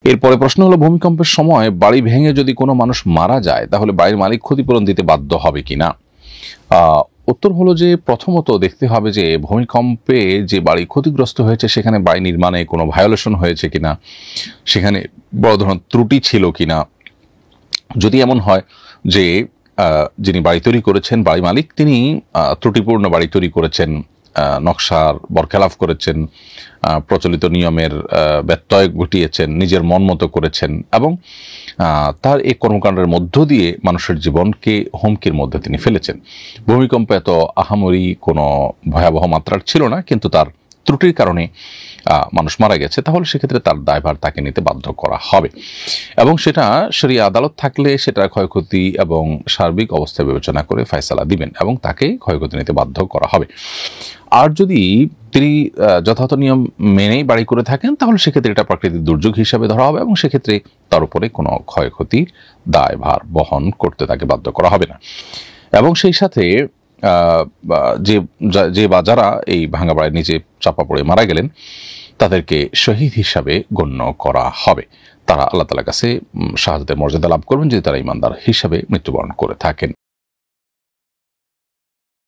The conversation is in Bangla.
এরপরে প্রশ্ন হলো, ভূমিকম্পের সময় বাড়ি ভেঙে যদি কোনো মানুষ মারা যায় তাহলে বাড়ির মালিক ক্ষতিপূরণ দিতে বাধ্য হবে কিনা। উত্তর হলো যে প্রথমত দেখতে হবে যে ভূমিকম্পে যে বাড়ি ক্ষতিগ্রস্ত হয়েছে সেখানে বাড়ি নির্মাণে কোনো ভায়োলেশন হয়েছে কিনা, সেখানে বড় ধরনের ত্রুটি ছিল কিনা। যদি এমন হয় যে যিনি বাড়ি তৈরি করেছেন, বাড়ি মালিক, তিনি ত্রুটিপূর্ণ বাড়ি তৈরি করেছেন, নকশার বরখেলাফ করেছেন, প্রচলিত নিয়মের ব্যত্যয় ঘটিয়েছেন, নিজের মন মতো করেছেন এবং তার এই কর্মকাণ্ডের মধ্য দিয়ে মানুষের জীবনকে হুমকির মধ্যে তিনি ফেলেছেন। ভূমিকম্প এত আহামরি কোনো ভয়াবহ মাত্রার ছিল না, কিন্তু তার ত্রুটির কারণে মানুষ মারা গেছে, তাহলে সেক্ষেত্রে তার দায়ভার তাকে নিতে বাধ্য করা হবে এবং সেটা শরিয়া আদালত থাকলে সেটা ক্ষয়ক্ষতি এবং সার্বিক অবস্থা বিবেচনা করে ফয়সালা দিবেন এবং তাকে ক্ষয়ক্ষতি নিতে বাধ্য করা হবে। আর যদি তিনি যথাযথ নিয়ম মেনেই বাড়ি করে থাকেন তাহলে সেক্ষেত্রে এটা প্রাকৃতিক দুর্যোগ হিসাবে ধরা হবে এবং সেক্ষেত্রে তার উপরে কোনো ক্ষয়ক্ষতির দায়ভার বহন করতে তাকে বাধ্য করা হবে না। এবং সেই সাথে যে বা যারা এই ভাঙা বাড়ির নিচে চাপা পড়ে মারা গেলেন তাদেরকে শহীদ হিসাবে গণ্য করা হবে। তারা আল্লাহ তাআলার কাছে শাহাদাতের মর্যাদা লাভ করবেন যদি তারা ঈমানদার হিসাবে মৃত্যুবরণ করে থাকেন।